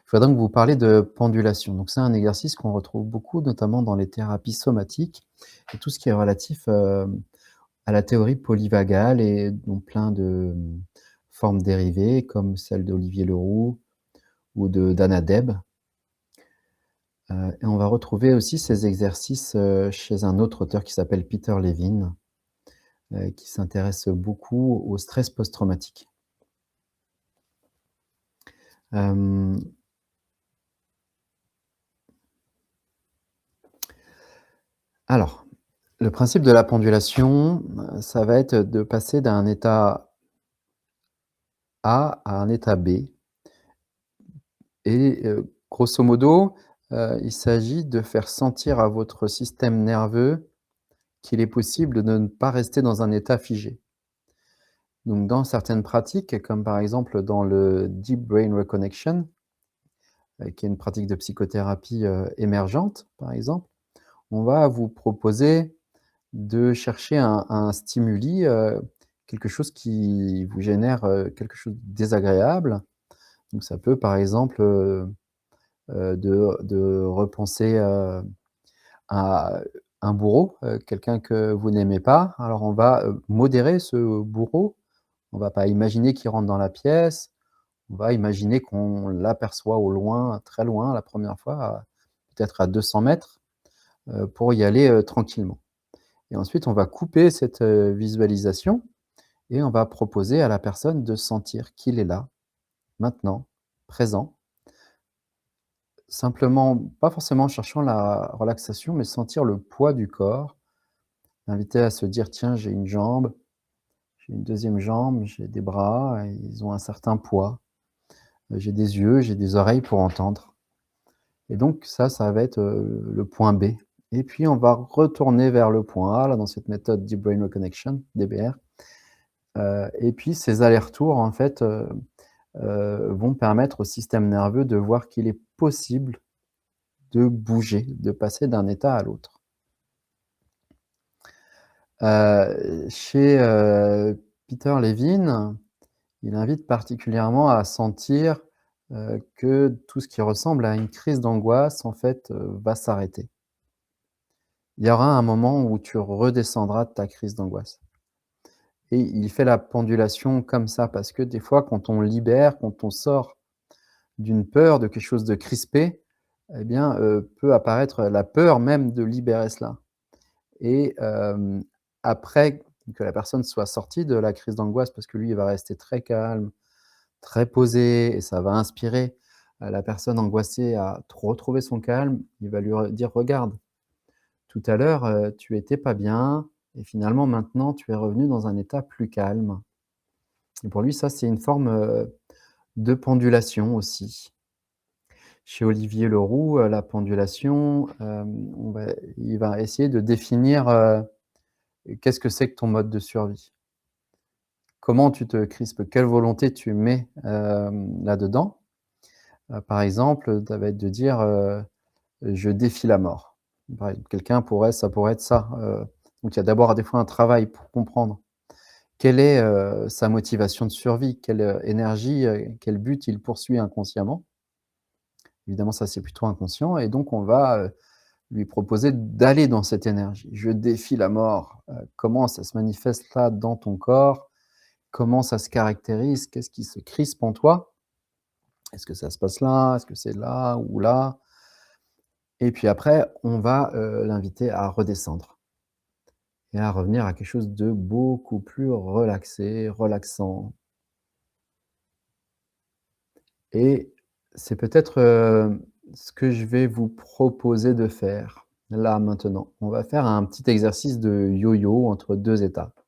Je voudrais donc vous parler de pendulation. Donc c'est un exercice qu'on retrouve beaucoup, notamment dans les thérapies somatiques et tout ce qui est relatif, à la théorie polyvagale et dont plein de, formes dérivées comme celle d'Olivier Leroux ou de d'Anna Deb. Et on va retrouver aussi ces exercices, chez un autre auteur qui s'appelle Peter Levine, qui s'intéresse beaucoup au stress post-traumatique. Hem, alors, le principe de la pendulation, ça va être de passer d'un état A à un état B et grosso modo, il s'agit de faire sentir à votre système nerveux qu'il est possible de ne pas rester dans un état figé. Donc dans certaines pratiques, comme par exemple dans le Deep Brain Reconnection, qui est une pratique de psychothérapie, émergente, par exemple, on va vous proposer de chercher un stimuli, quelque chose qui vous génère, quelque chose de désagréable. Donc ça peut par exemple, de repenser, à un bourreau, quelqu'un que vous n'aimez pas. Alors on va, modérer ce bourreau. On va pas imaginer qu'il rentre dans la pièce. On va imaginer qu'on l'aperçoit au loin, très loin la première fois, peut-être à 200 mètres, pour y aller, tranquillement et ensuite on va couper cette, visualisation et on va proposer à la personne de sentir qu'il est là, maintenant, présent. Simplement, pas forcément en cherchant la relaxation, mais sentir le poids du corps, l'inviter à se dire: «Tiens, j'ai une jambe, j'ai une deuxième jambe, j'ai des bras, et ils ont un certain poids, j'ai des yeux, j'ai des oreilles pour entendre» et donc ça va être, le point B et puis on va retourner vers le point A, là, dans cette méthode Deep Brain Reconnection, DBR, et puis ces allers-retours, en fait, vont permettre au système nerveux de voir qu'il est possible de bouger, de passer d'un état à l'autre. Chez, Peter Levine, il invite particulièrement à sentir, que tout ce qui ressemble à une crise d'angoisse, en fait, va s'arrêter. Il y aura un moment où tu redescendras de ta crise d'angoisse et il fait la pendulation comme ça parce que des fois quand on libère, quand on sort d'une peur, de quelque chose de crispé, eh bien, peut apparaître la peur même de libérer cela et après que la personne soit sortie de la crise d'angoisse, parce que lui, il va rester très calme, très posé et ça va inspirer, la personne angoissée à retrouver son calme. Il va lui dire: «Regarde, tout à l'heure, tu étais pas bien et finalement maintenant tu es revenu dans un état plus calme» et pour lui, ça, c'est une forme, de pendulation aussi. Chez Olivier Leroux, la pendulation, il va essayer de définir, qu'est-ce que c'est que ton mode de survie? Comment tu te crispes? Quelle volonté tu mets, là-dedans? Par exemple, ça va être de dire, «Je défie la mort». Par exemple, quelqu'un pourrait ça pourrait être ça, donc il y a d'abord des fois un travail pour comprendre quelle est, sa motivation de survie, quelle, énergie, quel but il poursuit inconsciemment. Évidemment, ça, c'est plutôt inconscient et donc on va, lui proposer d'aller dans cette énergie. Je défie la mort. Comment ça se manifeste là dans ton corps? Comment ça se caractérise? Qu'est-ce qui se crispe en toi? Est-ce que ça se passe là? Est-ce que c'est là ou là? Et puis après, on va, l'inviter à redescendre et à revenir à quelque chose de beaucoup plus relaxé, relaxant et c'est peut-être, ce que je vais vous proposer de faire, là, maintenant. On va faire un petit exercice de yo-yo entre 2 étapes.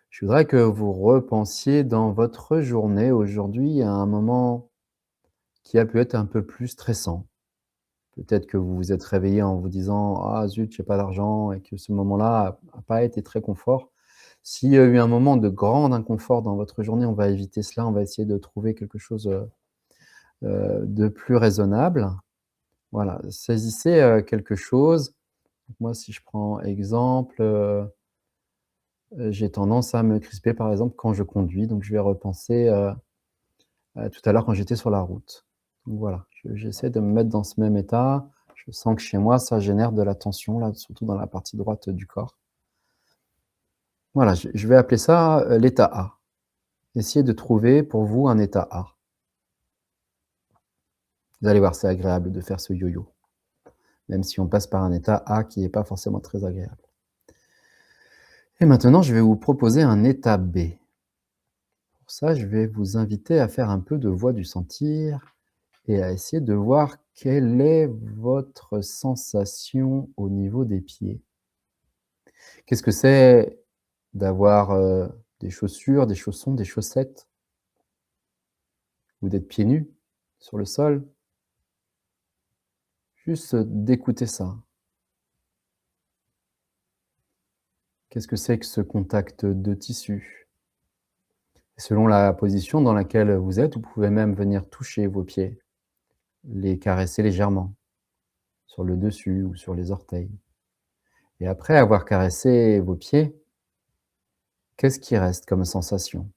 Je voudrais que vous repensiez dans votre journée aujourd'hui à un moment qui a pu être un peu plus stressant. Peut-être que vous vous êtes réveillé en vous disant: «Ah zut, j'ai pas d'argent» et que ce moment-là a pas été très confort. S'il y a eu un moment de grand inconfort dans votre journée, on va éviter cela, on va essayer de trouver quelque chose, de plus raisonnable. Voilà, saisissez, quelque chose. Moi, si je prends exemple, j'ai tendance à me crisper, par exemple, quand je conduis, donc je vais repenser, tout à l'heure quand j'étais sur la route. Donc voilà, j'essaie de me mettre dans ce même état. Je sens que chez moi, ça génère de la tension là, surtout dans la partie droite du corps. Voilà, je vais appeler ça, l'état A. Essayez de trouver pour vous un état A. Vous allez voir, c'est agréable de faire ce yo-yo, même si on passe par un état A qui est pas forcément très agréable. Et maintenant, je vais vous proposer un état B. Pour ça, je vais vous inviter à faire un peu de voix du sentir et à essayer de voir quelle est votre sensation au niveau des pieds. Qu'est-ce que c'est d'avoir, des chaussures, des chaussons, des chaussettes ou d'être pieds nus sur le sol? Juste, d'écouter ça. Qu'est-ce que c'est que ce contact de tissu? Selon la position dans laquelle vous êtes, vous pouvez même venir toucher vos pieds, les caresser légèrement sur le dessus ou sur les orteils. Et après avoir caressé vos pieds, qu'est-ce qui reste comme sensation?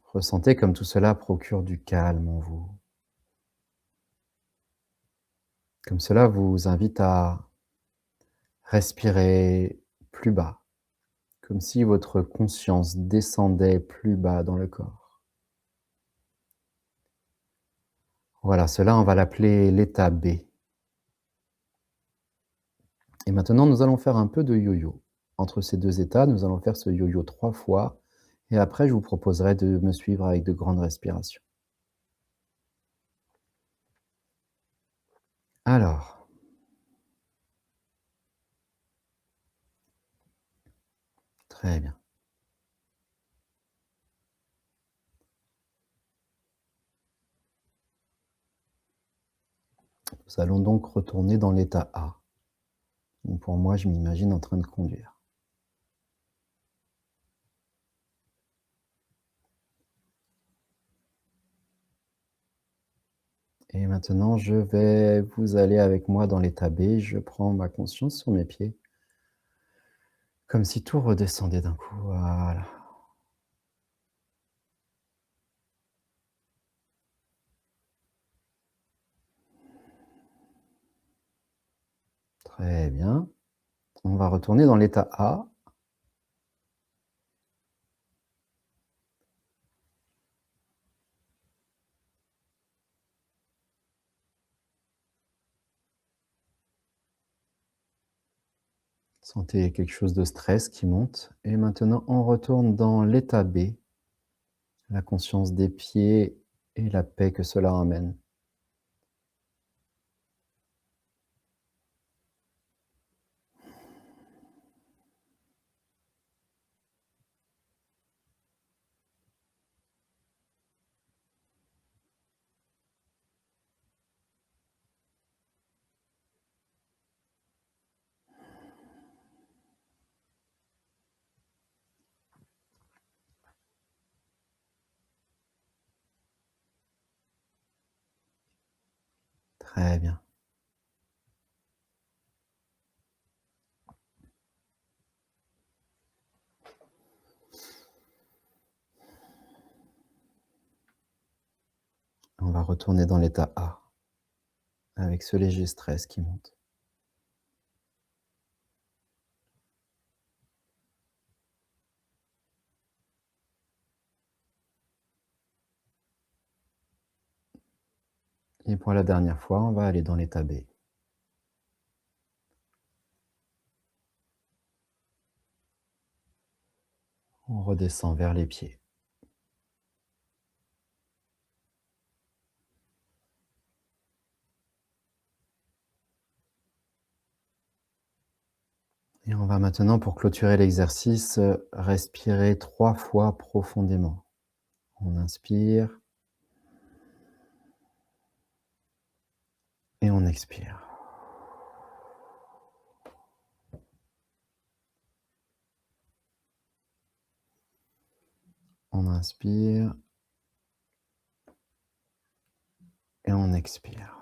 Ressentez comme tout cela procure du calme en vous. Comme cela vous invite à respirer plus bas, comme si votre conscience descendait plus bas dans le corps. Voilà, cela on va l'appeler l'état B. Et maintenant nous allons faire un peu de yo-yo. Entre ces 2 états, nous allons faire ce yo-yo 3 fois et après je vous proposerai de me suivre avec de grandes respirations. Alors, très bien. Nous allons donc retourner dans l'état A. Donc pour moi, je m'imagine en train de conduire. Et maintenant, je vais vous aller avec moi dans l'état B. Je prends ma conscience sur mes pieds, comme si tout redescendait d'un coup. Voilà. Très bien. On va retourner dans l'état A. Sentez quelque chose de stress qui monte. Et maintenant, on retourne dans l'état B, la conscience des pieds et la paix que cela amène. Très bien. On va retourner dans l'état A, avec ce léger stress qui monte. Et pour la dernière fois, on va aller dans l'état B. On redescend vers les pieds. Et on va maintenant, pour clôturer l'exercice, respirer 3 fois profondément. On inspire et on expire. On inspire et on expire.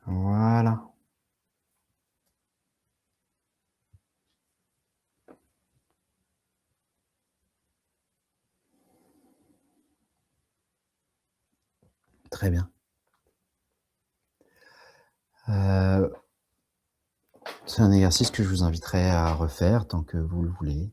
Voilà, très bien. Heu, c'est un exercice que je vous inviterai à refaire tant que vous le voulez.